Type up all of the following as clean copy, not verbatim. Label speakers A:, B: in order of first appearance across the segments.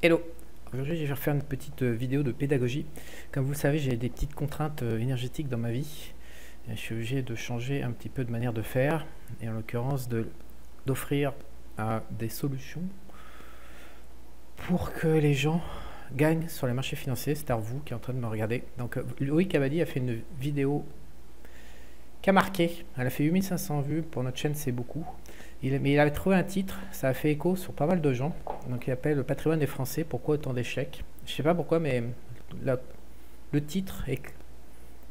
A: Hello! Aujourd'hui, je vais faire une petite vidéo de pédagogie. Comme vous le savez, j'ai des petites contraintes énergétiques dans ma vie. Je suis obligé de changer un petit peu de manière de faire, et en l'occurrence d'offrir des solutions pour que les gens gagnent sur les marchés financiers. C'est-à-dire vous qui êtes en train de me regarder. Donc, Loïc Abadi a fait une vidéo qui a marqué. Elle a fait 8500 vues. Pour notre chaîne, c'est beaucoup. Mais il avait trouvé un titre, ça a fait écho sur pas mal de gens. Donc il appelle le patrimoine des Français, pourquoi autant d'échecs? Je sais pas pourquoi, mais le titre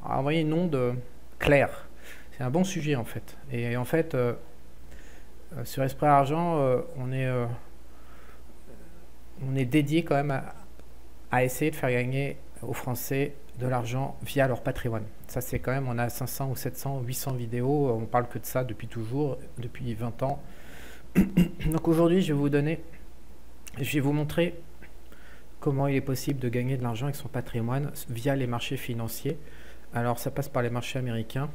A: a envoyé une onde claire. C'est un bon sujet en fait. Et en fait, sur Esprit Argent, on est dédié quand même à essayer de faire gagner aux Français de l'argent via leur patrimoine. Ça c'est quand même, on a 500 ou 700, 800 vidéos, on parle que de ça depuis toujours, depuis 20 ans. Donc aujourd'hui je vais vous montrer comment il est possible de gagner de l'argent avec son patrimoine via les marchés financiers. Alors ça passe par les marchés américains,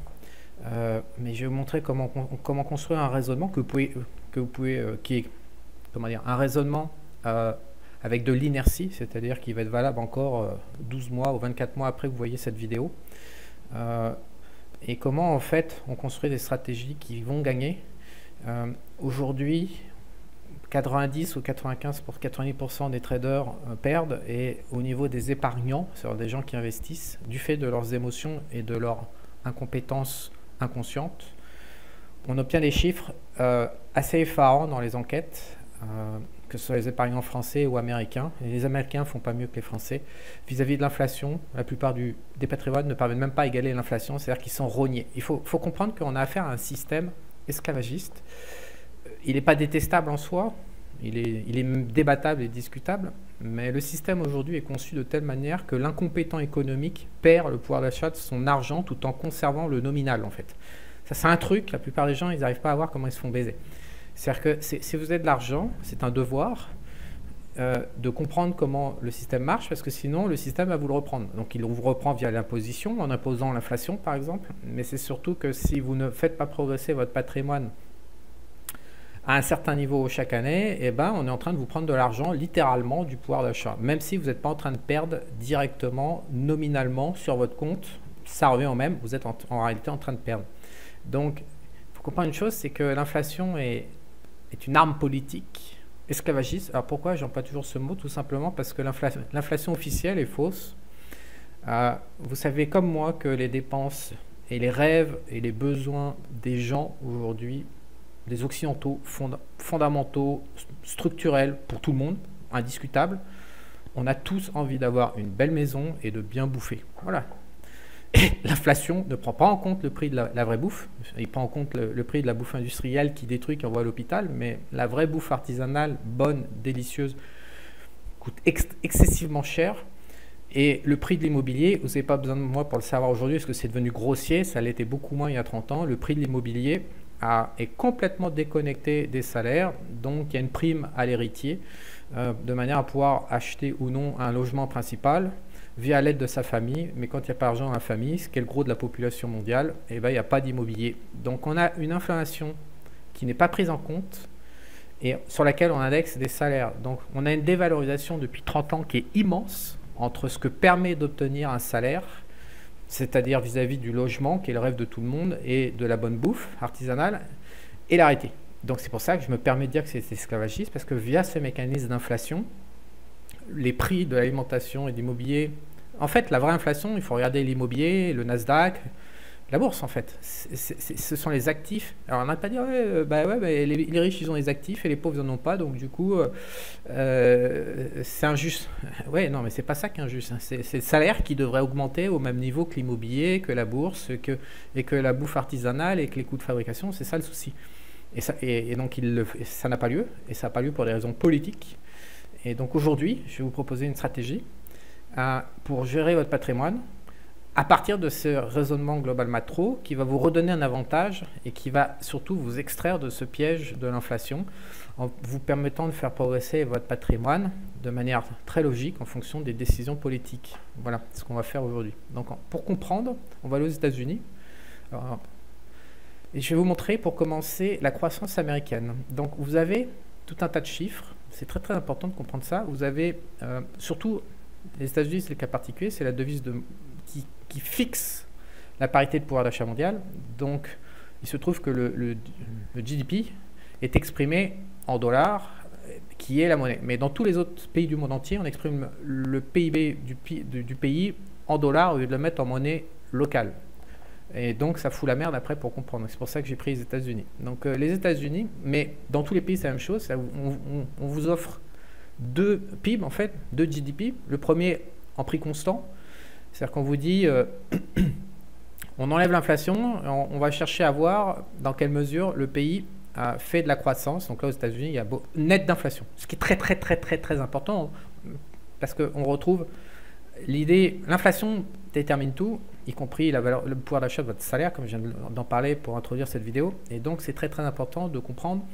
A: mais je vais vous montrer comment construire un raisonnement qui est, comment dire, un raisonnement avec de l'inertie, c'est-à-dire qui va être valable encore 12 mois ou 24 mois après que vous voyez cette vidéo. Et comment en fait on construit des stratégies qui vont gagner. Aujourd'hui, 90 ou 95 pour 90% des traders perdent, et au niveau des épargnants, c'est-à-dire des gens qui investissent, du fait de leurs émotions et de leur incompétence inconsciente, on obtient des chiffres assez effarants dans les enquêtes, que ce soit les épargnants français ou américains. Et les Américains ne font pas mieux que les Français. Vis-à-vis de l'inflation, la plupart des patrimoines ne parviennent même pas à égaler l'inflation, c'est-à-dire qu'ils sont rognés. Il faut comprendre qu'on a affaire à un système esclavagiste. Il n'est pas détestable en soi, il est débattable et discutable, mais le système aujourd'hui est conçu de telle manière que l'incompétent économique perd le pouvoir d'achat de son argent tout en conservant le nominal en fait. Ça c'est un truc, la plupart des gens ils n'arrivent pas à voir comment ils se font baiser. C'est-à-dire que si vous avez de l'argent, c'est un devoir de comprendre comment le système marche, parce que sinon le système va vous le reprendre. Donc il vous reprend via l'imposition, en imposant l'inflation par exemple, mais c'est surtout que si vous ne faites pas progresser votre patrimoine à un certain niveau chaque année, eh ben, on est en train de vous prendre de l'argent, littéralement du pouvoir d'achat. Même si vous n'êtes pas en train de perdre directement, nominalement sur votre compte, ça revient au même, vous êtes en réalité en train de perdre. Donc il faut comprendre une chose, c'est que l'inflation est une arme politique esclavagiste. Alors pourquoi j'emploie toujours ce mot? Tout simplement parce que l'inflation officielle est fausse. Vous savez comme moi que les dépenses et les rêves et les besoins des gens aujourd'hui, des occidentaux fondamentaux, structurels pour tout le monde, indiscutables, on a tous envie d'avoir une belle maison et de bien bouffer. Voilà. L'inflation ne prend pas en compte le prix de la vraie bouffe, il prend en compte le prix de la bouffe industrielle qui détruit, qui envoie à l'hôpital, mais la vraie bouffe artisanale, bonne, délicieuse, coûte excessivement cher. Et le prix de l'immobilier, vous n'avez pas besoin de moi pour le savoir aujourd'hui, parce que c'est devenu grossier, ça l'était beaucoup moins il y a 30 ans, le prix de l'immobilier est complètement déconnecté des salaires, donc il y a une prime à l'héritier, de manière à pouvoir acheter ou non un logement principal, via l'aide de sa famille, mais quand il n'y a pas d'argent dans la famille, ce qui est le gros de la population mondiale, eh ben, il n'y a pas d'immobilier. Donc on a une inflation qui n'est pas prise en compte et sur laquelle on indexe des salaires. Donc on a une dévalorisation depuis 30 ans qui est immense entre ce que permet d'obtenir un salaire, c'est-à-dire vis-à-vis du logement, qui est le rêve de tout le monde, et de la bonne bouffe artisanale, et l'arrêter. Donc c'est pour ça que je me permets de dire que c'est esclavagiste, parce que via ce mécanisme d'inflation, les prix de l'alimentation et de l'immobilier, en fait la vraie inflation, il faut regarder l'immobilier, le Nasdaq, la bourse en fait, ce sont les actifs. Alors on n'a pas dit les riches ils ont les actifs et les pauvres ils n'en ont pas, donc du coup c'est injuste. Ouais, non mais c'est pas ça qui est injuste, hein. C'est le salaire qui devrait augmenter au même niveau que l'immobilier, que la bourse, et que la bouffe artisanale et que les coûts de fabrication, c'est ça le souci. Et donc ça n'a pas lieu, et ça n'a pas lieu pour des raisons politiques. Et donc aujourd'hui, je vais vous proposer une stratégie pour gérer votre patrimoine à partir de ce raisonnement global macro qui va vous redonner un avantage et qui va surtout vous extraire de ce piège de l'inflation en vous permettant de faire progresser votre patrimoine de manière très logique en fonction des décisions politiques. Voilà ce qu'on va faire aujourd'hui. Donc pour comprendre, on va aller aux États-Unis. Et je vais vous montrer pour commencer la croissance américaine. Donc vous avez tout un tas de chiffres. C'est très très important de comprendre ça. Vous avez, surtout, les États-Unis, c'est le cas particulier, c'est la devise qui fixe la parité de pouvoir d'achat mondial. Donc, il se trouve que le GDP est exprimé en dollars, qui est la monnaie. Mais dans tous les autres pays du monde entier, on exprime le PIB du pays en dollars au lieu de le mettre en monnaie locale. Et donc, ça fout la merde après pour comprendre. C'est pour ça que j'ai pris les États-Unis. Donc, les États-Unis, mais dans tous les pays, c'est la même chose. On vous offre deux PIB, en fait, deux GDP. Le premier en prix constant. C'est-à-dire qu'on vous dit, on enlève l'inflation, on va chercher à voir dans quelle mesure le pays a fait de la croissance. Donc là, aux États-Unis, il y a net d'inflation. Ce qui est très, très, très, très, très important. Parce qu'on retrouve l'idée, l'inflation détermine tout, y compris la valeur, le pouvoir d'achat de votre salaire, comme je viens d'en parler pour introduire cette vidéo. Et donc, c'est très très important de comprendre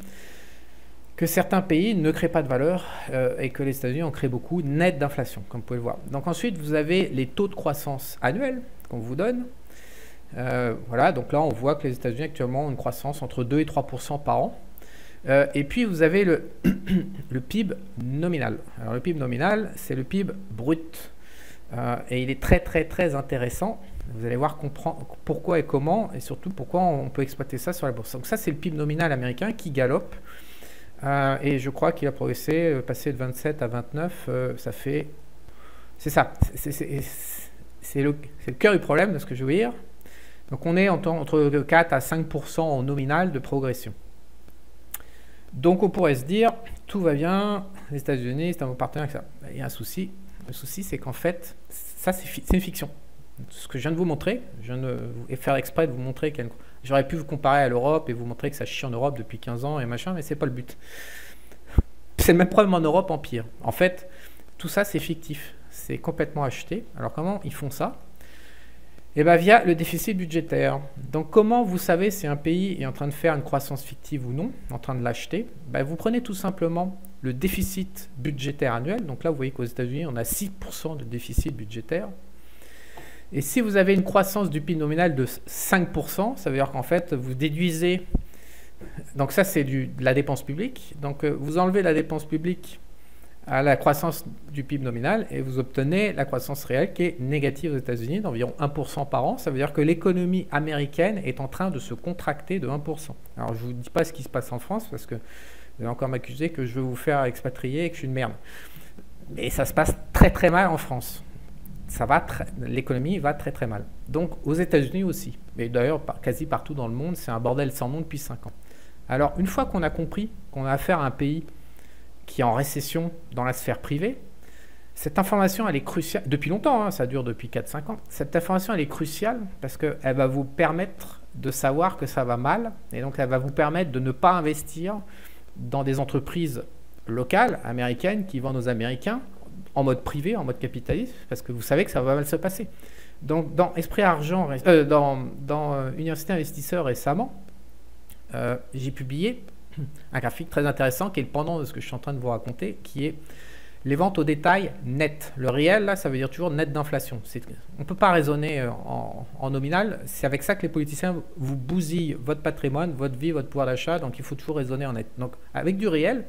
A: que certains pays ne créent pas de valeur et que les États-Unis en créent beaucoup net d'inflation, comme vous pouvez le voir. Donc ensuite, vous avez les taux de croissance annuels qu'on vous donne. Voilà, donc là, on voit que les États-Unis actuellement ont une croissance entre 2 et 3% par an. Et puis, vous avez le PIB nominal. Alors, le PIB nominal, c'est le PIB brut. Et il est très très très intéressant. Vous allez voir pourquoi et comment, et surtout pourquoi on peut exploiter ça sur la bourse. Donc ça, c'est le PIB nominal américain qui galope. Et je crois qu'il a progressé, passé de 27 à 29. Ça fait... C'est ça. C'est le cœur du problème de ce que je veux dire. Donc on est entre 4 à 5% en nominal de progression. Donc on pourrait se dire, tout va bien, les États-Unis, c'est un bon partenaire, etc. Il y a un souci. Le souci, c'est qu'en fait, ça, c'est une fiction. Ce que je viens de vous montrer, je viens de faire exprès de vous montrer j'aurais pu vous comparer à l'Europe et vous montrer que ça chie en Europe depuis 15 ans et machin, mais c'est pas le but. C'est le même problème en Europe, en pire. En fait, tout ça, c'est fictif. C'est complètement acheté. Alors, comment ils font ça? Eh bien, via le déficit budgétaire. Donc, comment vous savez si un pays est en train de faire une croissance fictive ou non, en train de l'acheter? Ben, vous prenez tout simplement le déficit budgétaire annuel. Donc là, vous voyez qu'aux États-Unis, on a 6% de déficit budgétaire. Et si vous avez une croissance du PIB nominal de 5%, ça veut dire qu'en fait, vous déduisez... Donc ça, c'est de la dépense publique. Donc vous enlevez la dépense publique à la croissance du PIB nominal et vous obtenez la croissance réelle qui est négative aux États-Unis d'environ 1% par an. Ça veut dire que l'économie américaine est en train de se contracter de 1%. Alors je ne vous dis pas ce qui se passe en France parce que vous allez encore m'accuser que je veux vous faire expatrier et que je suis une merde. Mais ça se passe très très mal en France. L'économie va très très mal. Donc aux États-Unis aussi. Mais d'ailleurs, quasi partout dans le monde, c'est un bordel sans nom depuis 5 ans. Alors une fois qu'on a compris qu'on a affaire à un pays qui est en récession dans la sphère privée, cette information, elle est cruciale. Depuis longtemps, hein, ça dure depuis 4-5 ans. Cette information, elle est cruciale parce qu'elle va vous permettre de savoir que ça va mal. Et donc, elle va vous permettre de ne pas investir dans des entreprises locales, américaines, qui vendent aux Américains, en mode privé, en mode capitaliste, parce que vous savez que ça va mal se passer. Donc, dans Esprit Argent, dans Université Investisseur récemment, j'ai publié un graphique très intéressant qui est le pendant de ce que je suis en train de vous raconter, qui est les ventes au détail net. Le réel, là, ça veut dire toujours net d'inflation. On ne peut pas raisonner en nominal. C'est avec ça que les politiciens vous bousillent votre patrimoine, votre vie, votre pouvoir d'achat. Donc, il faut toujours raisonner en net. Donc, avec du réel,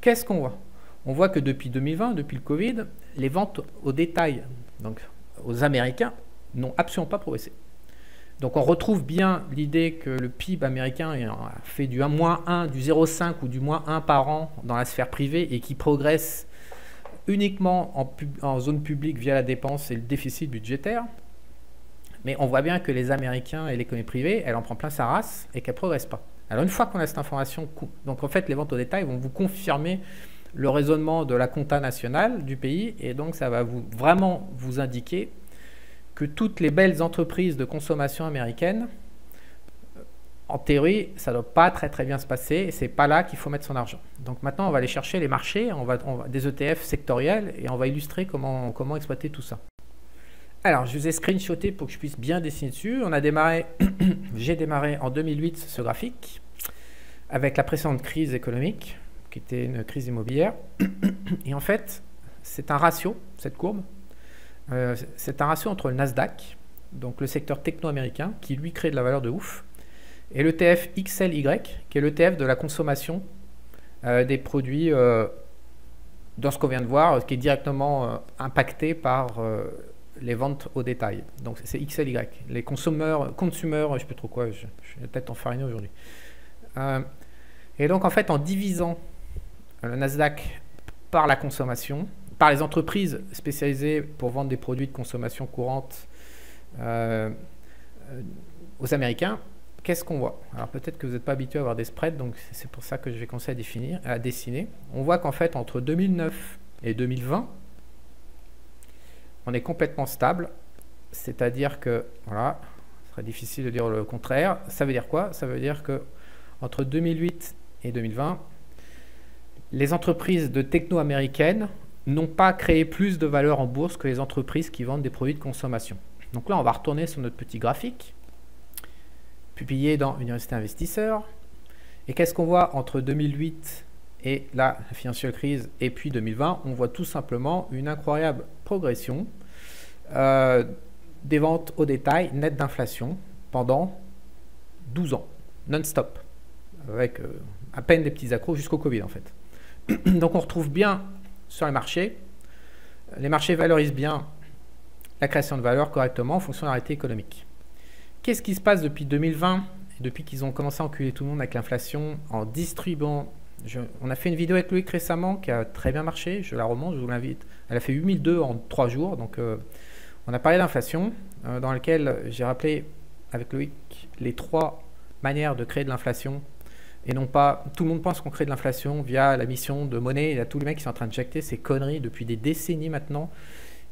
A: qu'est-ce qu'on voit? On voit que depuis 2020, depuis le Covid, les ventes au détail, donc aux Américains, n'ont absolument pas progressé. Donc on retrouve bien l'idée que le PIB américain fait du -1, du 0,5 ou du -1 par an dans la sphère privée et qui progresse uniquement en zone publique via la dépense et le déficit budgétaire. Mais on voit bien que les Américains et l'économie privée, elle en prend plein sa race et qu'elle ne progresse pas. Alors une fois qu'on a cette information, donc en fait les ventes au détail vont vous confirmer le raisonnement de la compta nationale du pays et donc ça va vraiment vous indiquer que toutes les belles entreprises de consommation américaines, en théorie, ça ne doit pas très très bien se passer et c'est pas là qu'il faut mettre son argent. Donc maintenant, on va aller chercher les marchés, des ETF sectoriels et on va illustrer comment exploiter tout ça. Alors, je vous ai screenshoté pour que je puisse bien dessiner dessus. On a démarré, j'ai démarré en 2008 ce graphique avec la précédente crise économique qui était une crise immobilière. Et en fait, c'est un ratio, cette courbe. C'est un ratio entre le Nasdaq, donc le secteur techno-américain, qui lui crée de la valeur de ouf, et l'ETF XLY, qui est l'ETF de la consommation des produits dans ce qu'on vient de voir, qui est directement impacté par les ventes au détail. Donc c'est XLY. Les consommateurs, je ne sais plus trop quoi, je vais peut-être en fariner aujourd'hui. Et donc en fait, en divisant le Nasdaq par la consommation, par les entreprises spécialisées pour vendre des produits de consommation courante aux Américains, qu'est-ce qu'on voit? Alors peut-être que vous n'êtes pas habitué à avoir des spreads, donc c'est pour ça que je vais commencer à dessiner. On voit qu'en fait, entre 2009 et 2020, on est complètement stable, c'est-à-dire que, voilà, ce serait difficile de dire le contraire. Ça veut dire quoi? Ça veut dire que entre 2008 et 2020, les entreprises de techno américaines n'ont pas créé plus de valeur en bourse que les entreprises qui vendent des produits de consommation. Donc là, on va retourner sur notre petit graphique, publié dans Université Investisseur. Et qu'est-ce qu'on voit entre 2008 et la financière crise et puis 2020? On voit tout simplement une incroyable progression des ventes au détail net d'inflation pendant 12 ans, non-stop, avec à peine des petits accros jusqu'au Covid en fait. Donc on retrouve bien sur les marchés valorisent bien la création de valeur correctement en fonction de la réalité économique. Qu'est-ce qui se passe depuis 2020 et depuis qu'ils ont commencé à enculer tout le monde avec l'inflation en distribuant? On a fait une vidéo avec Loïc récemment qui a très bien marché, je la remonte, je vous l'invite. Elle a fait 8002 en 3 jours, donc on a parlé d'inflation dans lequel j'ai rappelé avec Loïc les 3 manières de créer de l'inflation. Et non pas, tout le monde pense qu'on crée de l'inflation via la mission de monnaie. Il y a tous les mecs qui sont en train de injecter ces conneries depuis des décennies maintenant.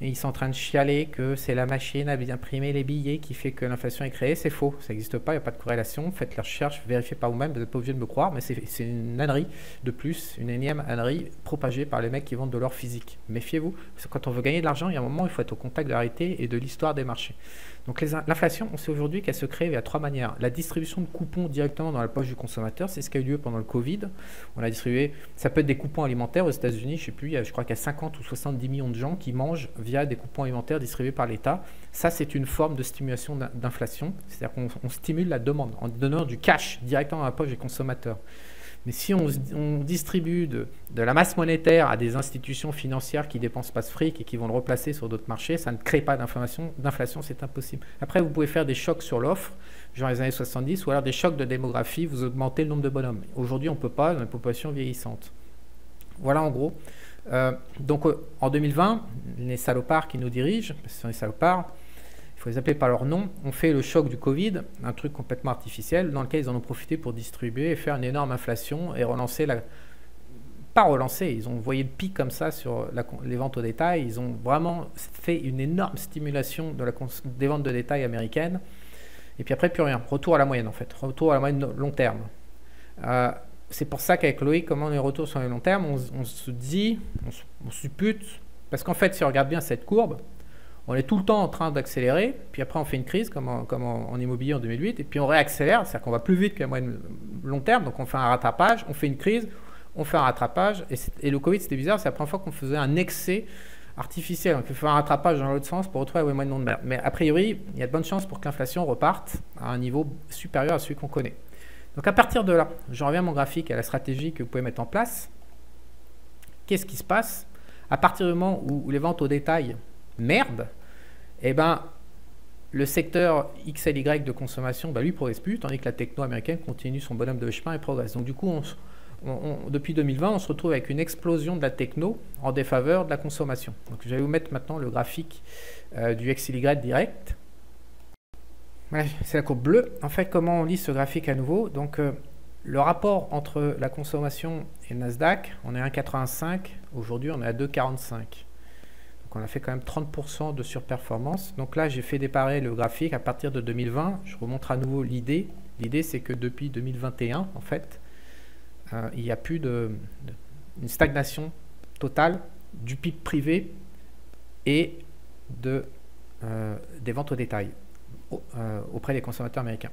A: Et ils sont en train de chialer que c'est la machine à imprimer les billets qui fait que l'inflation est créée. C'est faux, ça n'existe pas, il n'y a pas de corrélation. Faites la recherche, vérifiez par vous-même, vous n'êtes pas obligé de me croire, mais c'est une ânerie de plus, une énième ânerie propagée par les mecs qui vendent de l'or physique. Méfiez-vous, parce que quand on veut gagner de l'argent, il y a un moment où il faut être au contact de la réalité et de l'histoire des marchés. Donc l'inflation, on sait aujourd'hui qu'elle se crée via 3 manières. La distribution de coupons directement dans la poche du consommateur, c'est ce qui a eu lieu pendant le Covid. On a distribué, ça peut être des coupons alimentaires aux États-Unis, je crois qu'il y a 50 ou 70 millions de gens qui mangent via des coupons alimentaires distribués par l'État. Ça, c'est une forme de stimulation d'inflation, c'est-à-dire qu'on stimule la demande en donnant du cash directement dans la poche des consommateurs. Mais si on distribue de la masse monétaire à des institutions financières qui ne dépensent pas ce fric et qui vont le replacer sur d'autres marchés, ça ne crée pas d'inflation, c'est impossible. Après, vous pouvez faire des chocs sur l'offre, genre les années 70, ou alors des chocs de démographie, vous augmentez le nombre de bonhommes. Aujourd'hui, on ne peut pas dans une population vieillissante. Voilà en gros. Donc en 2020, les salopards qui nous dirigent, parce que ce sont les salopards, il faut les appeler par leur nom, ont fait le choc du Covid, un truc complètement artificiel, dans lequel ils en ont profité pour distribuer et faire une énorme inflation et relancer pas relancer, ils ont envoyé le pic comme ça sur les ventes au détail, ils ont vraiment fait une énorme stimulation des ventes de détail américaines, et puis après plus rien, retour à la moyenne en fait, retour à la moyenne long terme. C'est pour ça qu'avec Loïc, comment on est retour sur le long terme, on se dit, on suppute, parce qu'en fait si on regarde bien cette courbe, on est tout le temps en train d'accélérer, puis après on fait une crise comme en immobilier en 2008, et puis on réaccélère, c'est-à-dire qu'on va plus vite que la moyenne long terme, donc on fait un rattrapage, on fait une crise, on fait un rattrapage, et le Covid c'était bizarre, c'est la première fois qu'on faisait un excès artificiel, on peut faire un rattrapage dans l'autre sens pour retrouver la moyenne long terme. Mais a priori, il y a de bonnes chances pour que l'inflation reparte à un niveau supérieur à celui qu'on connaît. Donc à partir de là, je reviens à mon graphique, à la stratégie que vous pouvez mettre en place. Qu'est-ce qui se passe? À partir du moment où les ventes au détail merde, eh ben, le secteur XLY de consommation, lui, progresse plus, tandis que la techno américaine continue son bonhomme de chemin et progresse. Donc du coup, depuis 2020, on se retrouve avec une explosion de la techno en défaveur de la consommation. Donc je vais vous mettre maintenant le graphique du XLY direct. Voilà, c'est la courbe bleue. En fait, comment on lit ce graphique à nouveau? Donc le rapport entre la consommation et le Nasdaq, on est à 1,85, aujourd'hui on est à 2,45. On a fait quand même 30% de surperformance. Donc là, j'ai fait déparer le graphique à partir de 2020. Je remontre à nouveau l'idée. L'idée, c'est que depuis 2021, en fait, il n'y a plus une stagnation totale du PIB privé et des ventes au détail auprès des consommateurs américains.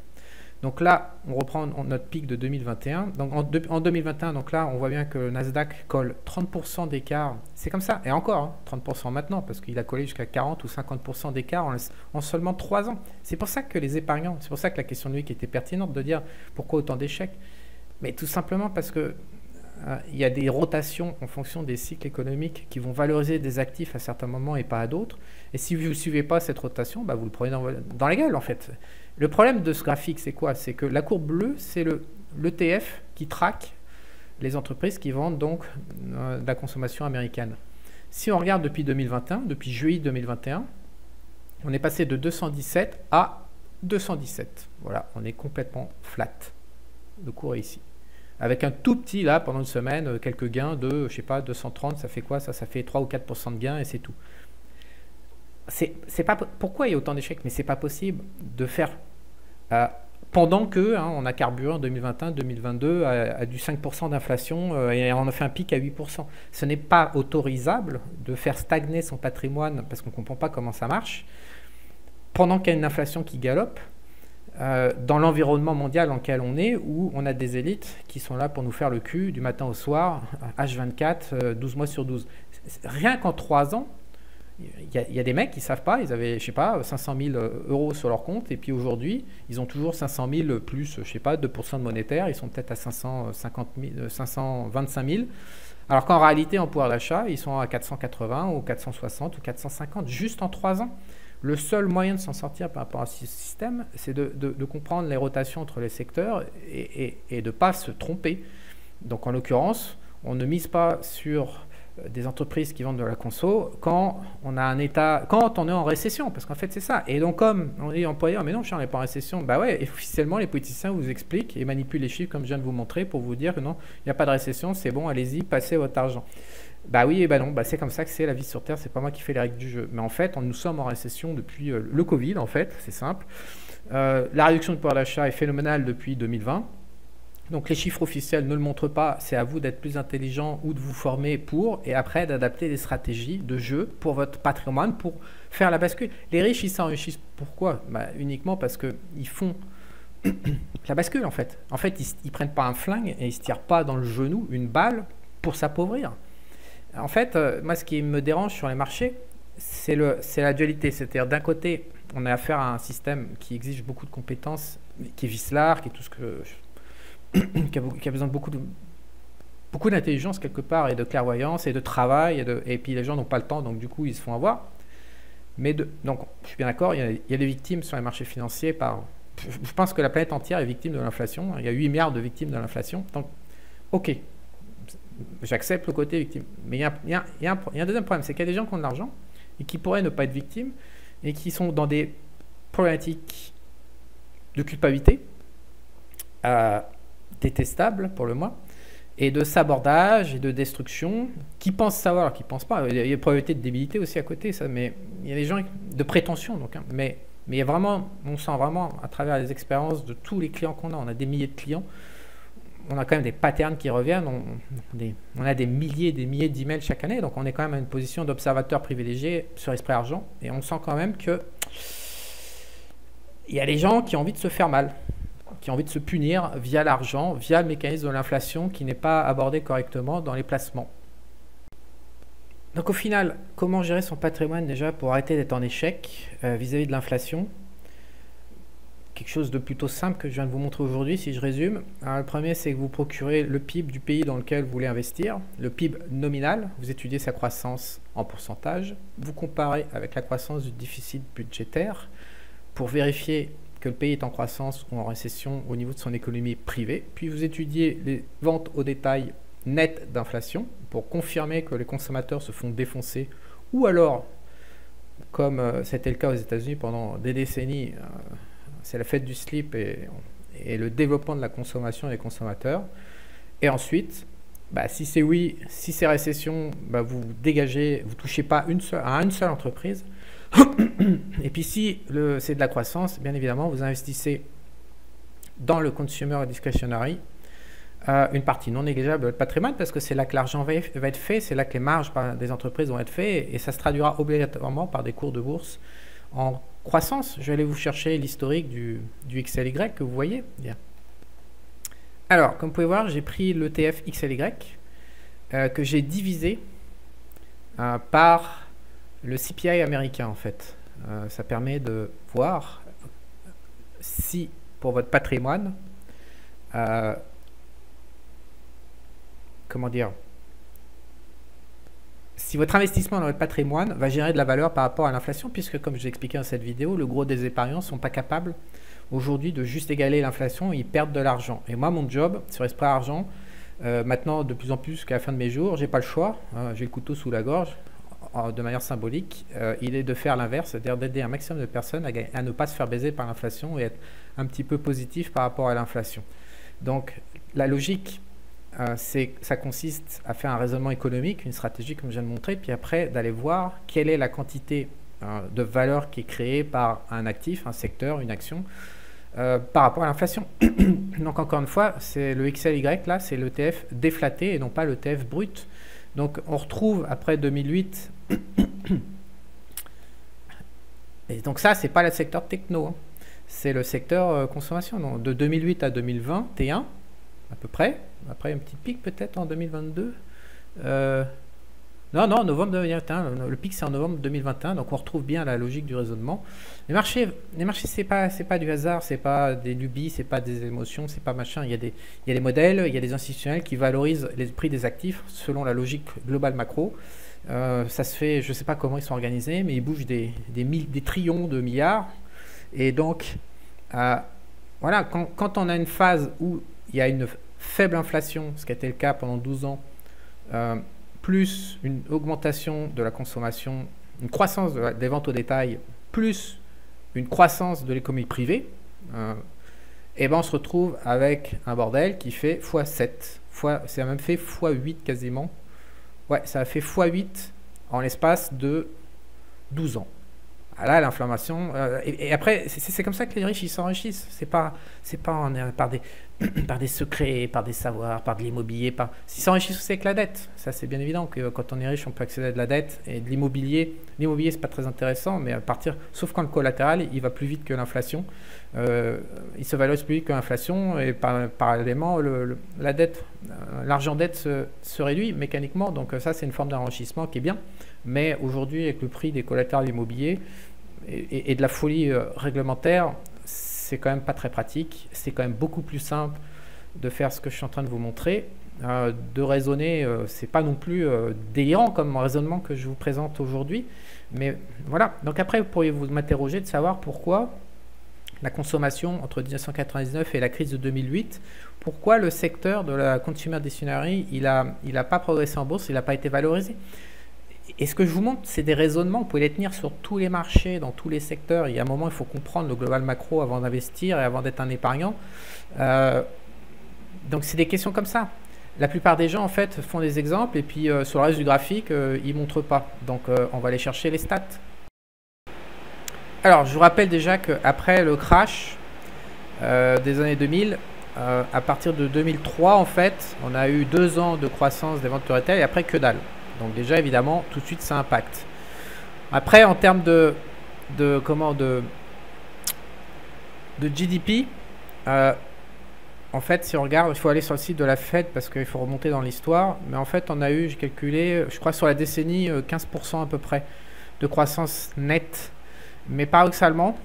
A: Donc là, on reprend notre pic de 2021. Donc en 2021, donc là, on voit bien que le Nasdaq colle 30% d'écart. C'est comme ça. Et encore, 30% maintenant, parce qu'il a collé jusqu'à 40 ou 50% d'écart en seulement 3 ans. C'est pour ça que les épargnants, c'est pour ça que la question de lui qui était pertinente de dire pourquoi autant d'échecs. Mais tout simplement parce que il y a des rotations en fonction des cycles économiques qui vont valoriser des actifs à certains moments et pas à d'autres. Et si vous ne suivez pas cette rotation, bah, vous le prenez dans la gueule en fait. Le problème de ce graphique, c'est quoi? C'est que la courbe bleue, c'est l'ETF qui traque les entreprises qui vendent donc de la consommation américaine. Si on regarde depuis 2021, depuis juillet 2021, on est passé de 217 à 217. Voilà, on est complètement flat. Le cours est ici. Avec un tout petit, là, pendant une semaine, quelques gains de, je sais pas, 230, ça fait quoi? Ça fait 3 ou 4% de gains et c'est tout. C'est pas, pourquoi il y a autant d'échecs? Mais c'est pas possible de faire pendant que on a carburé en 2021-2022 à du 5% d'inflation et on a fait un pic à 8%. Ce n'est pas autorisable de faire stagner son patrimoine parce qu'on ne comprend pas comment ça marche pendant qu'il y a une inflation qui galope dans l'environnement mondial dans lequel on est, où on a des élites qui sont là pour nous faire le cul du matin au soir, H24, 12 mois sur 12. Rien qu'en 3 ans, il y a des mecs qui ne savent pas, ils avaient, je sais pas, 500 000 euros sur leur compte, et puis aujourd'hui, ils ont toujours 500 000 plus, je sais pas, 2% de monétaire, ils sont peut-être à 525 000, alors qu'en réalité, en pouvoir d'achat, ils sont à 480 ou 460 ou 450, juste en 3 ans. Le seul moyen de s'en sortir par rapport à ce système, c'est de comprendre les rotations entre les secteurs et de ne pas se tromper. Donc en l'occurrence, on ne mise pas sur des entreprises qui vendent de la conso quand on a un état, quand on est en récession, parce qu'en fait c'est ça. Et donc comme on est employeur, mais non, je suis pas en récession, bah ouais, et officiellement les politiciens vous expliquent et manipulent les chiffres comme je viens de vous montrer pour vous dire que non, il n'y a pas de récession, c'est bon, allez-y, passez votre argent. Bah oui et bah non, bah c'est comme ça que c'est la vie sur Terre, c'est pas moi qui fais les règles du jeu. Mais en fait, nous sommes en récession depuis le Covid, en fait, c'est simple. La réduction du pouvoir d'achat est phénoménale depuis 2020. Donc les chiffres officiels ne le montrent pas, c'est à vous d'être plus intelligent ou de vous former pour, et après d'adapter des stratégies de jeu pour votre patrimoine, pour faire la bascule. Les riches, ils s'enrichissent pourquoi? Bah, uniquement parce qu'ils font la bascule en fait. En fait, ils prennent pas un flingue et ils se tirent pas dans le genou une balle pour s'appauvrir. En fait, moi, ce qui me dérange sur les marchés, c'est la dualité. C'est-à-dire, d'un côté, on a affaire à un système qui exige beaucoup de compétences, qui est vicelard, qui est tout ce que qui a besoin de beaucoup d'intelligence quelque part, et de clairvoyance, et de travail, et puis les gens n'ont pas le temps, donc du coup, ils se font avoir. Donc, je suis bien d'accord, il y a des victimes sur les marchés financiers. Je pense que la planète entière est victime de l'inflation. Il y a 8 milliards de victimes de l'inflation. Donc, ok. J'accepte le côté victime. Mais il y a un deuxième problème, c'est qu'il y a des gens qui ont de l'argent et qui pourraient ne pas être victimes et qui sont dans des problématiques de culpabilité détestables pour le moins, et de sabordage et de destruction, qui pensent savoir alors qu'ils ne pensent pas. Il y a des probabilités de débilité aussi à côté, ça, mais il y a des gens de prétention. Donc, hein, mais il y a vraiment, on sent vraiment à travers les expériences de tous les clients qu'on a, on a des milliers de clients, on a quand même des patterns qui reviennent, on a des milliers et des milliers d'emails chaque année, donc on est quand même à une position d'observateur privilégié sur Esprit Argent, et on sent quand même que il y a des gens qui ont envie de se faire mal, qui ont envie de se punir via l'argent, via le mécanisme de l'inflation qui n'est pas abordé correctement dans les placements. Donc au final, comment gérer son patrimoine déjà pour arrêter d'être en échec vis-à-vis de l'inflation? Quelque chose de plutôt simple que je viens de vous montrer aujourd'hui, si je résume. Alors, le premier, c'est que vous procurez le PIB du pays dans lequel vous voulez investir, le PIB nominal, vous étudiez sa croissance en pourcentage, vous comparez avec la croissance du déficit budgétaire pour vérifier que le pays est en croissance ou en récession au niveau de son économie privée, puis vous étudiez les ventes au détail nettes d'inflation pour confirmer que les consommateurs se font défoncer, ou alors, comme c'était le cas aux États-Unis pendant des décennies, c'est la fête du slip et le développement de la consommation des consommateurs. Et ensuite, bah, si c'est oui, si c'est récession, bah, vous dégagez, vous ne touchez pas à une seule entreprise. Et puis si c'est de la croissance, bien évidemment, vous investissez dans le consumer discretionary, une partie non négligeable de votre patrimoine, parce que c'est là que l'argent va être fait, c'est là que les marges des entreprises vont être faites, et ça se traduira obligatoirement par des cours de bourse en croissance. Je vais aller vous chercher l'historique du XLY que vous voyez. Bien. Alors, comme vous pouvez voir, j'ai pris l'ETF XLY que j'ai divisé par le CPI américain, en fait. Ça permet de voir si, pour votre patrimoine, comment dire, si votre investissement dans votre patrimoine va générer de la valeur par rapport à l'inflation, puisque comme je l'ai expliqué dans cette vidéo, le gros des épargnants ne sont pas capables aujourd'hui de juste égaler l'inflation, ils perdent de l'argent. Et moi, mon job sur Esprit Argent, maintenant de plus en plus qu'à la fin de mes jours, j'ai pas le choix, hein, j'ai le couteau sous la gorge, de manière symbolique, il est de faire l'inverse, c'est-à-dire d'aider un maximum de personnes à ne pas se faire baiser par l'inflation et être un petit peu positif par rapport à l'inflation. Donc la logique, ça consiste à faire un raisonnement économique, une stratégie comme je viens de montrer, puis après d'aller voir quelle est la quantité de valeur qui est créée par un actif, un secteur, une action, par rapport à l'inflation. Donc encore une fois, c'est le XLY là, c'est l'ETF déflaté et non pas l'ETF brut. Donc on retrouve après 2008, et donc ça c'est pas le secteur techno, hein. C'est le secteur consommation. Donc, de 2008 à 2021 à peu près, après un petit pic peut-être en 2022. Non, novembre 2021, le pic c'est en novembre 2021, donc on retrouve bien la logique du raisonnement. Les marchés c'est pas du hasard, c'est pas des lubies, c'est pas des émotions, c'est pas machin. Il y a des modèles, il y a des institutionnels qui valorisent les prix des actifs selon la logique globale macro. Ça se fait, je sais pas comment ils sont organisés, mais ils bougent des trillions de milliards. Et donc, voilà, quand on a une phase où il y a une faible inflation, ce qui a été le cas pendant 12 ans, plus une augmentation de la consommation, une croissance des ventes au détail, plus une croissance de l'économie privée, et ben on se retrouve avec un bordel qui fait x7, ça a même fait x8 quasiment. Ouais, ça a fait x8 en l'espace de 12 ans. Là, l'inflammation. Et après, c'est comme ça que les riches ils s'enrichissent. C'est pas par des secrets, par des savoirs, par de l'immobilier. S'ils s'enrichissent aussi avec la dette. Ça, c'est bien évident que quand on est riche, on peut accéder à de la dette et de l'immobilier. L'immobilier, c'est pas très intéressant, mais à partir, sauf quand le collatéral, il va plus vite que l'inflation. Il se valorise plus vite que l'inflation et parallèlement, la dette, l'argent dette se réduit mécaniquement. Donc ça, c'est une forme d'enrichissement qui est bien. Mais aujourd'hui, avec le prix des collatéraux immobiliers et de la folie réglementaire, c'est quand même pas très pratique. C'est quand même beaucoup plus simple de faire ce que je suis en train de vous montrer, de raisonner. C'est pas non plus délirant comme raisonnement que je vous présente aujourd'hui. Mais voilà. Donc après, vous pourriez vous m'interroger de savoir pourquoi la consommation entre 1999 et la crise de 2008, pourquoi le secteur de la consumer discretionary, il a pas progressé en bourse, il n'a pas été valorisé. Et ce que je vous montre, c'est des raisonnements, vous pouvez les tenir sur tous les marchés, dans tous les secteurs. Il y a un moment, il faut comprendre le global macro avant d'investir et avant d'être un épargnant. Donc, c'est des questions comme ça. La plupart des gens, en fait, font des exemples et puis sur le reste du graphique, ils ne montrent pas. Donc, on va aller chercher les stats. Alors, je vous rappelle déjà qu'après le crash des années 2000, à partir de 2003, en fait, on a eu 2 ans de croissance des ventes de retail et après que dalle. Donc déjà, évidemment, tout de suite, ça impacte. Après, en termes de GDP, en fait, si on regarde, il faut aller sur le site de la Fed parce qu'il faut remonter dans l'histoire. Mais en fait, on a eu, j'ai calculé, je crois sur la décennie, 15% à peu près de croissance nette. Mais paradoxalement,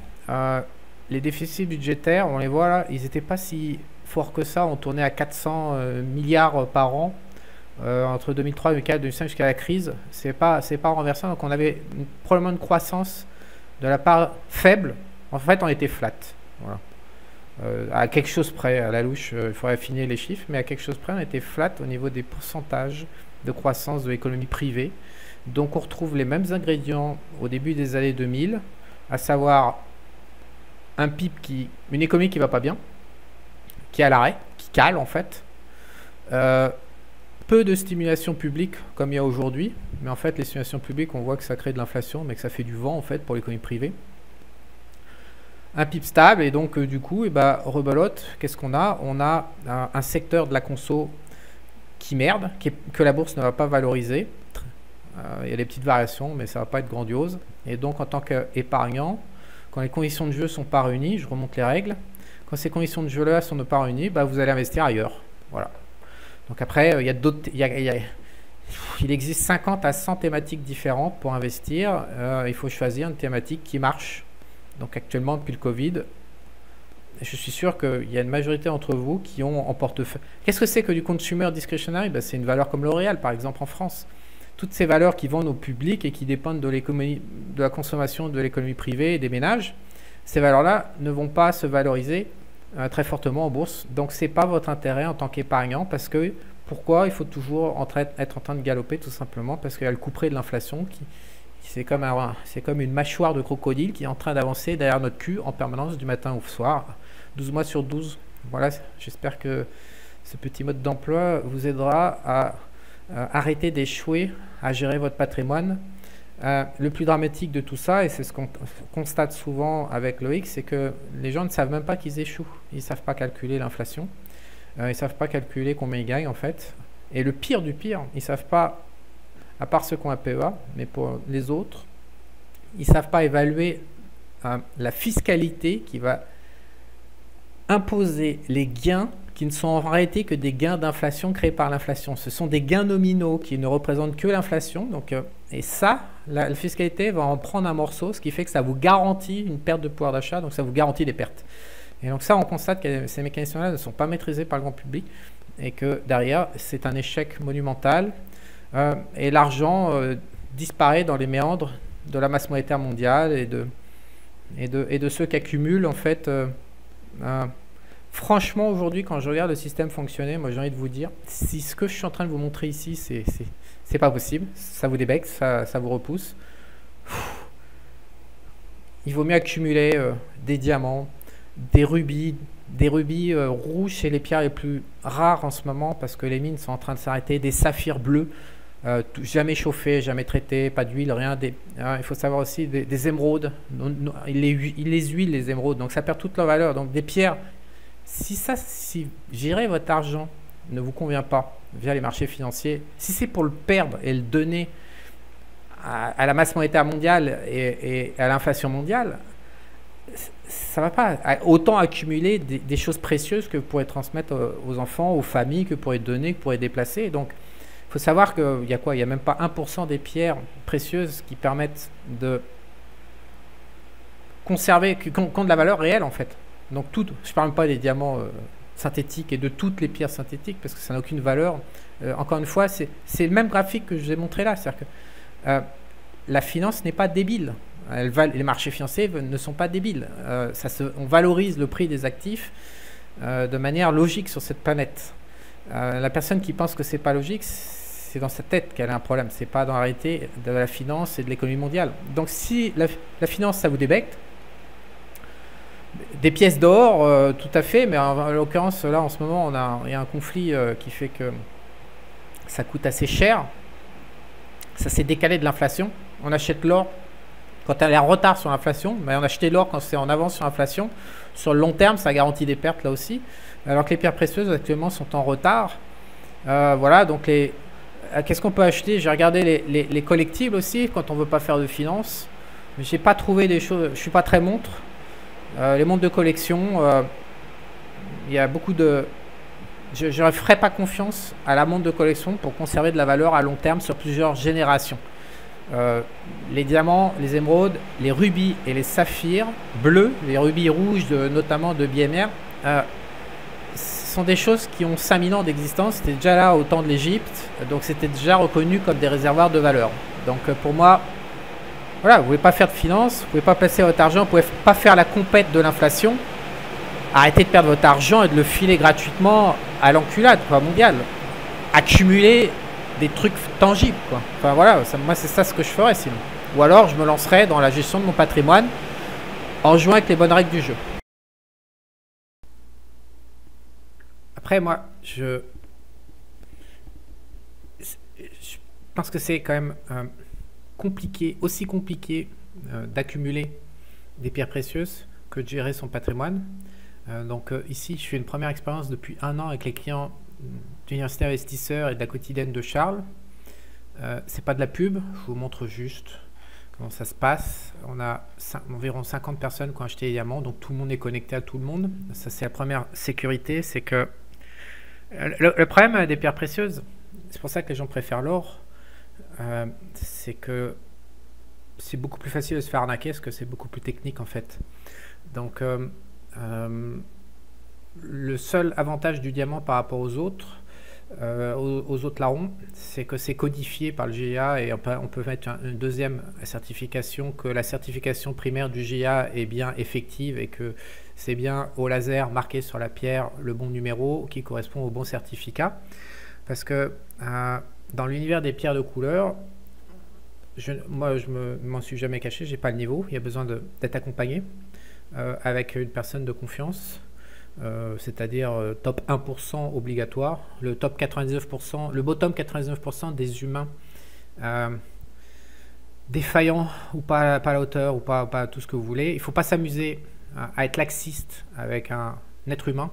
A: les déficits budgétaires, on les voit là, ils n'étaient pas si forts que ça. On tournait à 400 milliards par an. Entre 2003, 2004, 2005 jusqu'à la crise, c'est pas renversant. Donc on avait probablement une croissance de la part faible. En fait, on était flat. Voilà. À quelque chose près, à la louche, il faudrait affiner les chiffres, mais à quelque chose près, on était flat au niveau des pourcentages de croissance de l'économie privée. Donc on retrouve les mêmes ingrédients au début des années 2000, à savoir un PIB une économie qui va pas bien, qui est à l'arrêt, qui cale en fait. Peu de stimulation publique comme il y a aujourd'hui, mais en fait les stimulations publiques on voit que ça crée de l'inflation mais que ça fait du vent en fait pour l'économie privée. Un PIB stable et donc du coup rebelote, qu'est-ce qu'on a? On a un secteur de la conso qui merde, que la bourse ne va pas valoriser. Il y a des petites variations mais ça va pas être grandiose et donc en tant qu'épargnant, quand les conditions de jeu sont pas réunies, je remonte les règles, quand ces conditions de jeu là sont pas réunies, vous allez investir ailleurs. Voilà. Donc après, il existe 50 à 100 thématiques différentes pour investir. Il faut choisir une thématique qui marche. Donc actuellement, depuis le Covid, je suis sûr qu'il y a une majorité d'entre vous qui ont en portefeuille. Qu'est-ce que c'est que du consumer discretionary? Ben, c'est une valeur comme L'Oréal, par exemple, en France. Toutes ces valeurs qui vendent au public et qui dépendent de l'économie, de la consommation de l'économie privée et des ménages, ces valeurs-là ne vont pas se valoriser très fortement en bourse. Donc, ce n'est pas votre intérêt en tant qu'épargnant, parce que pourquoi il faut toujours être en train de galoper? Tout simplement parce qu'il y a le couperet de l'inflation qui c'est comme une mâchoire de crocodile qui est en train d'avancer derrière notre cul en permanence du matin au soir, 12 mois sur 12. Voilà, j'espère que ce petit mode d'emploi vous aidera à arrêter d'échouer à gérer votre patrimoine. Le plus dramatique de tout ça, et c'est ce qu'on constate souvent avec Loïc, c'est que les gens ne savent même pas qu'ils échouent. Ils ne savent pas calculer l'inflation. Ils ne savent pas calculer combien ils gagnent en fait. Et le pire du pire, ils ne savent pas, à part ceux qui ont un PEA, mais pour les autres, ils ne savent pas évaluer la fiscalité qui va imposer les gains qui ne sont en réalité que des gains d'inflation créés par l'inflation. Ce sont des gains nominaux qui ne représentent que l'inflation. Donc, et ça, la fiscalité va en prendre un morceau, ce qui fait que ça vous garantit une perte de pouvoir d'achat, donc ça vous garantit des pertes. Et donc ça, on constate que ces mécanismes-là ne sont pas maîtrisés par le grand public et que derrière, c'est un échec monumental. Et l'argent disparaît dans les méandres de la masse monétaire mondiale et de ceux qui accumulent en fait. Franchement, aujourd'hui, quand je regarde le système fonctionner, moi j'ai envie de vous dire, si ce que je suis en train de vous montrer ici, c'est pas possible, ça vous débecte, ça vous repousse. Il vaut mieux accumuler des diamants, des rubis rouges, c'est les pierres les plus rares en ce moment parce que les mines sont en train de s'arrêter, des saphirs bleus, jamais chauffés, jamais traités, pas d'huile, rien. Il faut savoir aussi des émeraudes, il les huile les émeraudes, donc ça perd toute leur valeur. Donc des pierres, si gérer votre argent ne vous convient pas via les marchés financiers, si c'est pour le perdre et le donner à la masse monétaire mondiale et à l'inflation mondiale, ça va pas. Autant accumuler des choses précieuses que vous pourrez transmettre aux enfants, aux familles, que vous pourrez donner, que vous pourrez déplacer. Donc, il faut savoir qu'il y a quoi? Il n'y a même pas 1% des pierres précieuses qui permettent de conserver, qui ont de la valeur réelle en fait. Donc, je ne parle même pas des diamants synthétiques et de toutes les pierres synthétiques parce que ça n'a aucune valeur. Encore une fois, c'est le même graphique que je vous ai montré là. C'est-à-dire que la finance n'est pas débile. Les marchés financiers ne sont pas débiles. On valorise le prix des actifs de manière logique sur cette planète. La personne qui pense que c'est pas logique, c'est dans sa tête qu'elle a un problème. C'est pas dans la réalité de la finance et de l'économie mondiale. Donc si la finance, ça vous débecte, des pièces d'or, tout à fait, mais en l'occurrence, là, en ce moment, il y a un conflit qui fait que ça coûte assez cher. Ça s'est décalé de l'inflation. On achète l'or quand elle est en retard sur l'inflation, mais on achète l'or quand c'est en avance sur l'inflation. Sur le long terme, ça garantit des pertes là aussi. Alors que les pierres précieuses actuellement sont en retard. Voilà, donc qu'est-ce qu'on peut acheter? J'ai regardé les collectibles aussi quand on ne veut pas faire de finance. Mais j'ai pas trouvé des choses. Je suis pas très montre. Les montres de collection, il y a beaucoup de. Je ne ferai pas confiance à la montre de collection pour conserver de la valeur à long terme sur plusieurs générations. Les diamants, les émeraudes, les rubis et les saphirs bleus, les rubis rouges notamment de BMR, ce sont des choses qui ont 5000 ans d'existence. C'était déjà là au temps de l'Égypte, donc c'était déjà reconnu comme des réservoirs de valeur. Donc pour moi, voilà, vous ne pouvez pas faire de finance, vous ne pouvez pas placer votre argent, vous ne pouvez pas faire la compète de l'inflation. Arrêtez de perdre votre argent et de le filer gratuitement à l'enculade mondiale. Accumuler des trucs tangibles, quoi. Enfin voilà, moi c'est ça ce que je ferais sinon. Ou alors je me lancerais dans la gestion de mon patrimoine en jouant avec les bonnes règles du jeu. Après moi, je pense que c'est quand même aussi compliqué d'accumuler des pierres précieuses que de gérer son patrimoine. Donc ici, je fais une première expérience depuis 1 an avec les clients d'Université Investisseurs et de la quotidienne de Charles. C'est pas de la pub, je vous montre juste comment ça se passe. On a environ 50 personnes qui ont acheté des diamants, donc tout le monde est connecté à tout le monde. Ça, c'est la première sécurité, c'est que le problème des pierres précieuses, c'est pour ça que les gens préfèrent l'or, c'est que c'est beaucoup plus facile de se faire arnaquer parce que c'est beaucoup plus technique en fait. Donc Le seul avantage du diamant par rapport aux autres larrons, c'est que c'est codifié par le GIA et on peut mettre une deuxième certification, que la certification primaire du GIA est bien effective et que c'est bien au laser marqué sur la pierre le bon numéro qui correspond au bon certificat. Parce que dans l'univers des pierres de couleur, moi je m'en suis jamais caché, j'ai pas le niveau, il y a besoin d'être accompagné avec une personne de confiance. C'est-à-dire top 1% obligatoire, le top 99%, le bottom 99% des humains défaillants ou pas à la hauteur ou pas tout ce que vous voulez. Il ne faut pas s'amuser à être laxiste avec un être humain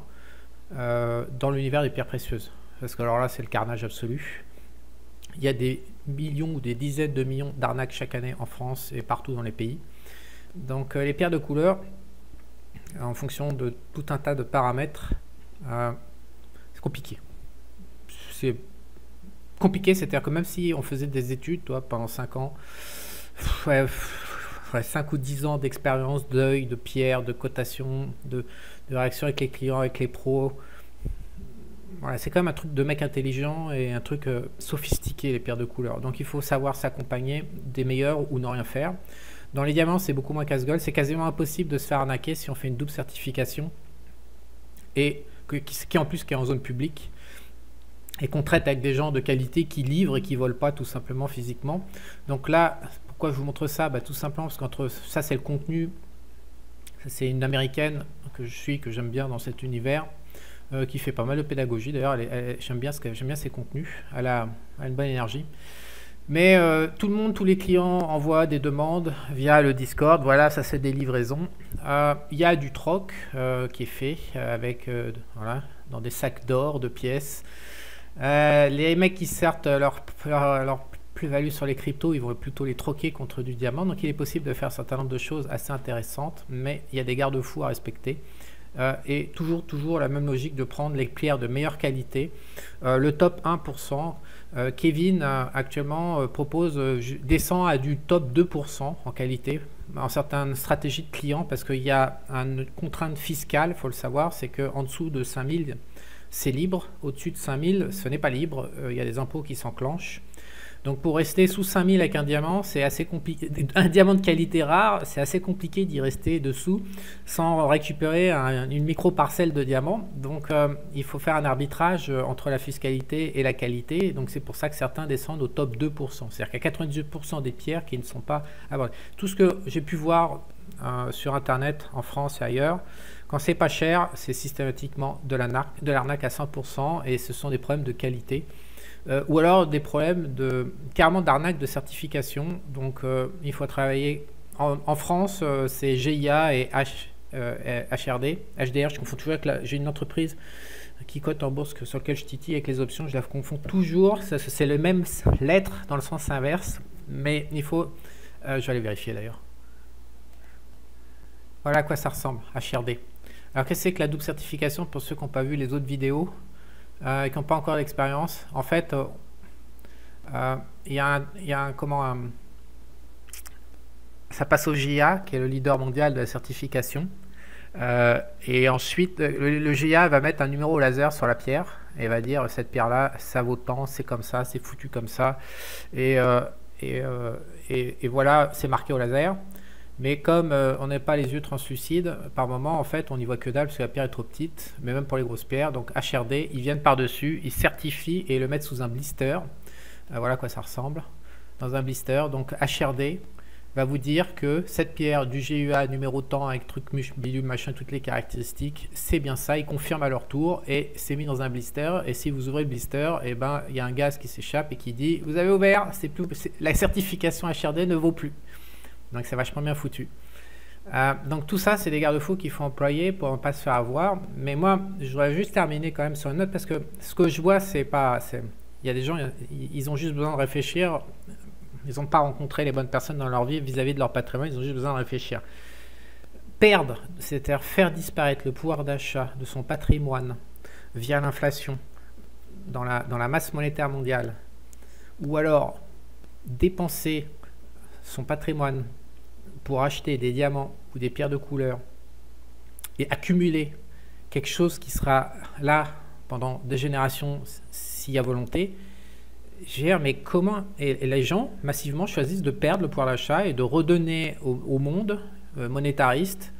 A: dans l'univers des pierres précieuses. Parce que alors là, c'est le carnage absolu. Il y a des millions ou des dizaines de millions d'arnaques chaque année en France et partout dans les pays. Donc les pierres de couleur, en fonction de tout un tas de paramètres, c'est compliqué. C'est compliqué, c'est-à-dire que même si on faisait des études pendant 5 ans, 5 ou 10 ans d'expérience, d'œil, de pierre, de cotation, de réaction avec les clients, avec les pros, voilà, c'est quand même un truc de mec intelligent et un truc sophistiqué, les pierres de couleur. Donc il faut savoir s'accompagner des meilleurs ou ne rien faire. Dans les diamants, c'est beaucoup moins casse-gueule. C'est quasiment impossible de se faire arnaquer si on fait une double certification et qui est en zone publique et qu'on traite avec des gens de qualité qui livrent et qui ne volent pas tout simplement physiquement. Donc là, pourquoi je vous montre ça? Tout simplement parce qu'entre ça, c'est le contenu. C'est une américaine que j'aime bien dans cet univers, qui fait pas mal de pédagogie. D'ailleurs, j'aime bien ses contenus. Elle a une bonne énergie. Mais tout le monde, tous les clients envoient des demandes via le Discord. Voilà, ça c'est des livraisons. Il y a du troc qui est fait avec voilà, dans des sacs d'or, de pièces. Les mecs qui sortent leur plus-value sur les cryptos, ils vont plutôt les troquer contre du diamant. Donc il est possible de faire un certain nombre de choses assez intéressantes, mais il y a des garde-fous à respecter. Et toujours la même logique de prendre les pierres de meilleure qualité. Le top 1%, Kevin actuellement descend à du top 2% en qualité en certaines stratégies de clients, parce qu'il y a une contrainte fiscale, il faut le savoir, c'est qu'en dessous de 5000 c'est libre, au-dessus de 5000 ce n'est pas libre, il y a des impôts qui s'enclenchent. Donc pour rester sous 5000 avec un diamant, c'est assez compliqué. Un diamant de qualité rare, c'est assez compliqué d'y rester dessous sans récupérer une micro-parcelle de diamant. Donc il faut faire un arbitrage entre la fiscalité et la qualité. Donc c'est pour ça que certains descendent au top 2%. C'est-à-dire qu'il y a 98% des pierres qui ne sont pas abordées. Tout ce que j'ai pu voir sur Internet, en France et ailleurs, quand c'est pas cher, c'est systématiquement de l'arnaque à 100% et ce sont des problèmes de qualité. Ou alors des problèmes carrément d'arnaque de certification. Donc il faut travailler en France, c'est GIA et HRD, HDR, je confonds toujours j'ai une entreprise qui cote en bourse sur laquelle je titille avec les options, je la confonds toujours, c'est le même lettre dans le sens inverse, mais il faut, je vais aller vérifier d'ailleurs. Voilà à quoi ça ressemble, HRD. Alors qu'est-ce que c'est que la double certification pour ceux qui n'ont pas vu les autres vidéos et qui n'ont pas encore d'expérience? En fait, il y a ça passe au GIA, qui est le leader mondial de la certification. Et ensuite, le GIA va mettre un numéro au laser sur la pierre et va dire cette pierre-là, ça vaut tant, c'est comme ça, c'est foutu comme ça. Et voilà, c'est marqué au laser. Mais comme on n'a pas les yeux translucides, par moment, en fait, on n'y voit que dalle parce que la pierre est trop petite, mais même pour les grosses pierres. Donc HRD, ils viennent par-dessus, ils certifient et le mettent sous un blister. Voilà à quoi ça ressemble, dans un blister. Donc HRD va vous dire que cette pierre du GUA numéro tant avec truc bidule machin, toutes les caractéristiques, c'est bien ça. Ils confirment à leur tour et c'est mis dans un blister. Et si vous ouvrez le blister, et ben il y a un gaz qui s'échappe et qui dit vous avez ouvert, la certification HRD ne vaut plus. Donc c'est vachement bien foutu. Donc tout ça, c'est des garde-fous qu'il faut employer pour ne pas se faire avoir. Mais moi, je voudrais juste terminer quand même sur une note parce que ce que je vois, il y a des gens, ils ont juste besoin de réfléchir. Ils n'ont pas rencontré les bonnes personnes dans leur vie vis-à-vis de leur patrimoine. Ils ont juste besoin de réfléchir. Perdre, c'est-à-dire faire disparaître le pouvoir d'achat de son patrimoine via l'inflation dans la masse monétaire mondiale, ou alors dépenser son patrimoine pour acheter des diamants ou des pierres de couleur et accumuler quelque chose qui sera là pendant des générations s'il y a volonté, mais comment et les gens massivement choisissent de perdre le pouvoir d'achat et de redonner au monde monétariste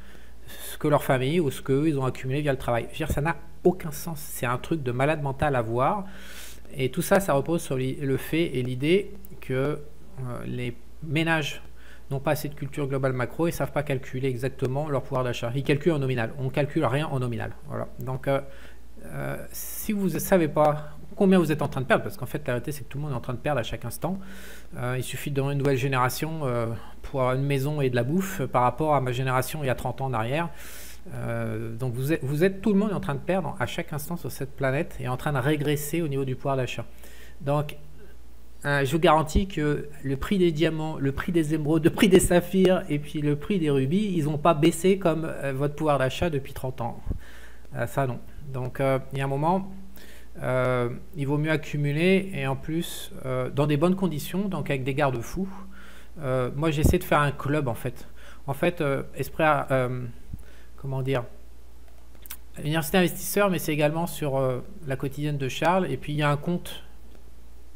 A: ce que leur famille ou ce qu'eux ils ont accumulé via le travail. Ça n'a aucun sens, c'est un truc de malade mental à voir, et tout ça, ça repose sur le fait et l'idée que les ménages n'ont pas assez de culture globale macro et ne savent pas calculer exactement leur pouvoir d'achat. Ils calculent en nominal, on ne calcule rien en nominal. Voilà. Donc si vous ne savez pas combien vous êtes en train de perdre, parce qu'en fait la réalité c'est que tout le monde est en train de perdre à chaque instant, il suffit de donner une nouvelle génération pour avoir une maison et de la bouffe par rapport à ma génération il y a 30 ans en arrière. Donc tout le monde est en train de perdre à chaque instant sur cette planète et en train de régresser au niveau du pouvoir d'achat. Donc je vous garantis que le prix des diamants, le prix des émeraudes, le prix des saphirs et puis le prix des rubis, ils n'ont pas baissé comme votre pouvoir d'achat depuis 30 ans. Ça non. Donc il y a un moment, il vaut mieux accumuler et en plus dans des bonnes conditions, donc avec des garde-fous. Moi j'essaie de faire un club en fait. En fait, comment dire, Université Investisseur, mais c'est également sur la quotidienne de Charles. Et puis il y a un compte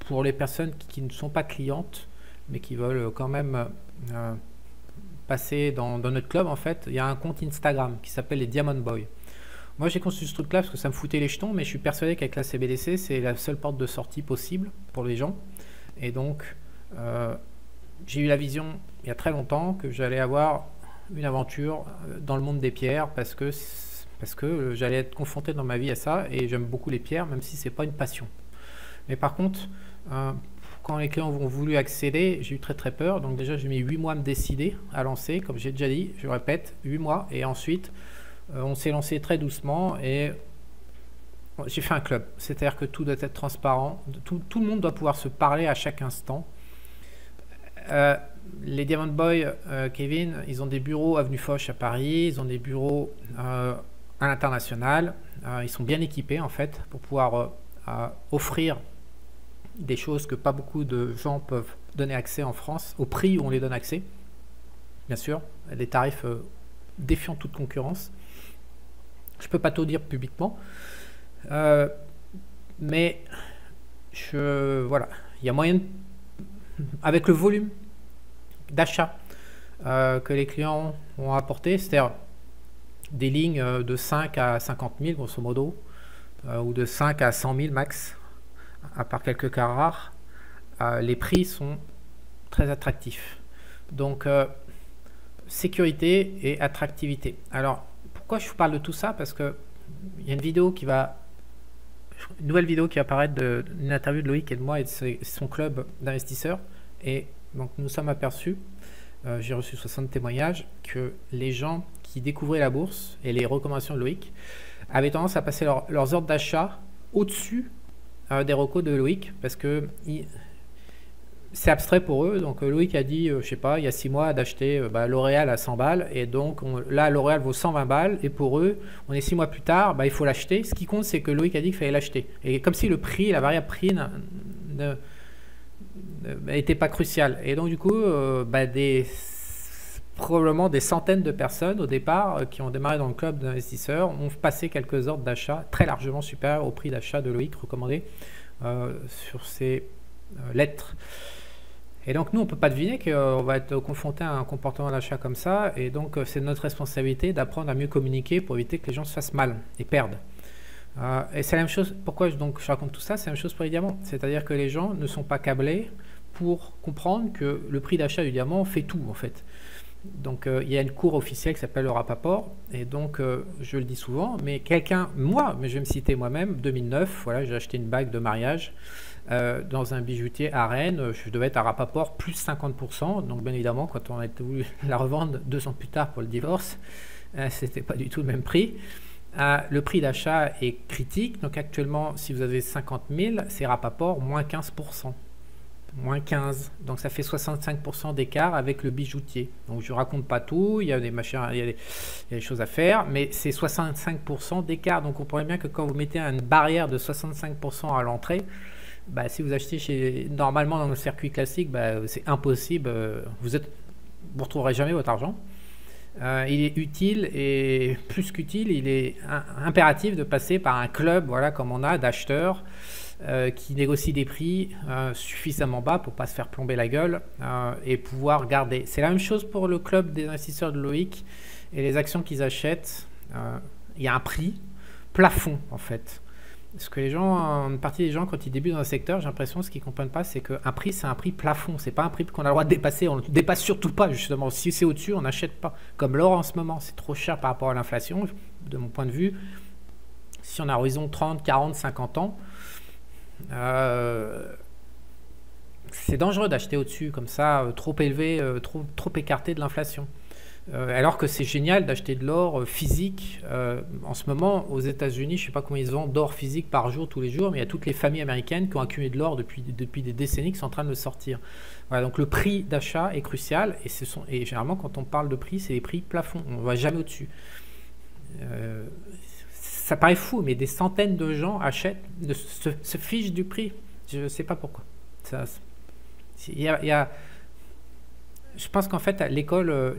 A: pour les personnes qui ne sont pas clientes, mais qui veulent quand même passer dans notre club. En fait, il y a un compte Instagram qui s'appelle les Diamond Boys. Moi, j'ai construit ce truc-là parce que ça me foutait les jetons, mais je suis persuadé qu'avec la CBDC, c'est la seule porte de sortie possible pour les gens. Et donc, j'ai eu la vision il y a très longtemps que j'allais avoir une aventure dans le monde des pierres parce que j'allais être confronté dans ma vie à ça, et j'aime beaucoup les pierres, même si c'est pas une passion. Mais par contre, quand les clients ont voulu accéder, j'ai eu très très peur. Donc déjà, j'ai mis 8 mois à me décider à lancer, comme j'ai déjà dit, je répète, 8 mois. Et ensuite, on s'est lancé très doucement et j'ai fait un club. C'est-à-dire que tout doit être transparent, tout le monde doit pouvoir se parler à chaque instant. Les Diamond Boys, Kevin, ils ont des bureaux avenue Foch à Paris, ils ont des bureaux à l'international, ils sont bien équipés en fait pour pouvoir offrir des choses que pas beaucoup de gens peuvent donner accès en France, au prix où on les donne accès, bien sûr, des tarifs défiant toute concurrence. Je peux pas tout dire publiquement, mais voilà, il y a moyen avec le volume d'achat que les clients ont apporté, c'est-à-dire des lignes de 5 à 50 000 grosso modo, ou de 5 à 100 000 max, à part quelques cas rares, les prix sont très attractifs. Donc sécurité et attractivité. Alors pourquoi je vous parle de tout ça? Parce que il y a une nouvelle vidéo qui va apparaître d'une interview de Loïc et de moi et de son club d'investisseurs, et donc nous sommes aperçus, j'ai reçu 60 témoignages, que les gens qui découvraient la bourse et les recommandations de Loïc avaient tendance à passer leurs ordres d'achat au-dessus des recos de Loïc, parce que c'est abstrait pour eux. Donc Loïc a dit, je sais pas, il y a 6 mois d'acheter L'Oréal à 100 balles, et donc là L'Oréal vaut 120 balles, et pour eux, on est 6 mois plus tard, il faut l'acheter. Ce qui compte, c'est que Loïc a dit qu'il fallait l'acheter, et comme si le prix, la variable prix n'était pas crucial. Et donc du coup, probablement des centaines de personnes au départ qui ont démarré dans le club d'investisseurs ont passé quelques ordres d'achat très largement supérieurs au prix d'achat de Loïc recommandé sur ces lettres. Et donc nous, on ne peut pas deviner qu'on va être confronté à un comportement d'achat comme ça, et donc c'est notre responsabilité d'apprendre à mieux communiquer pour éviter que les gens se fassent mal et perdent. Et c'est la même chose, pourquoi je raconte tout ça, c'est la même chose pour les diamants. C'est-à-dire que les gens ne sont pas câblés pour comprendre que le prix d'achat du diamant fait tout en fait. Donc il y a une cour officielle qui s'appelle le Rappaport, et donc je le dis souvent, mais mais je vais me citer moi-même, 2009, voilà, j'ai acheté une bague de mariage dans un bijoutier à Rennes, je devais être à Rappaport plus 50%, donc bien évidemment quand on a voulu la revendre 2 ans plus tard pour le divorce, c'était pas du tout le même prix. Le prix d'achat est critique, donc actuellement si vous avez 50 000, c'est Rappaport moins 15%. Moins 15, donc ça fait 65% d'écart avec le bijoutier. Donc je raconte pas tout, il y a des machins, il y a des choses à faire, mais c'est 65% d'écart. Donc on pourrait bien que quand vous mettez une barrière de 65% à l'entrée, si vous achetez normalement dans le circuit classique, c'est impossible, vous retrouverez jamais votre argent. il est utile et plus qu'utile, il est impératif de passer par un club, voilà, comme on a, d'acheteurs qui négocient des prix suffisamment bas pour ne pas se faire plomber la gueule et pouvoir garder. C'est la même chose pour le club des investisseurs de Loïc et les actions qu'ils achètent. Il y a un prix plafond en fait. Ce que les gens, une partie des gens, quand ils débutent dans un secteur, j'ai l'impression, ce qu'ils ne comprennent pas, c'est qu'un prix, c'est un prix plafond. C'est pas un prix qu'on a le droit de dépasser. On ne dépasse surtout pas, justement. Si c'est au-dessus, on n'achète pas. Comme l'or en ce moment, c'est trop cher par rapport à l'inflation, de mon point de vue. Si on a un horizon 30, 40, 50 ans, c'est dangereux d'acheter au-dessus, comme ça, trop élevé, trop écarté de l'inflation. Alors que c'est génial d'acheter de l'or physique. En ce moment, aux États-Unis, je ne sais pas combien ils vendent d'or physique par jour, tous les jours, mais il y a toutes les familles américaines qui ont accumulé de l'or depuis des décennies qui sont en train de le sortir. Voilà, donc le prix d'achat est crucial et généralement, quand on parle de prix, c'est les prix plafonds. On ne va jamais au-dessus. Ça paraît fou, mais des centaines de gens achètent, se fichent du prix. Je ne sais pas pourquoi. Je pense qu'en fait, l'école,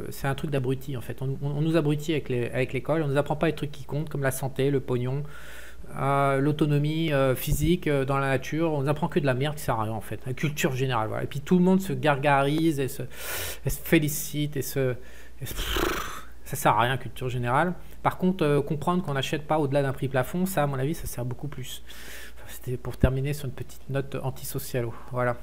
A: c'est un truc d'abruti. En fait, on nous abrutit avec l'école. On nous apprend pas les trucs qui comptent, comme la santé, le pognon, l'autonomie physique dans la nature. On nous apprend que de la merde qui sert à rien en fait. La culture générale. Voilà. Et puis tout le monde se gargarise et se félicite ça sert à rien, culture générale. Par contre, comprendre qu'on n'achète pas au-delà d'un prix plafond, ça, à mon avis, ça sert beaucoup plus. C'était pour terminer sur une petite note antisocialo. Voilà.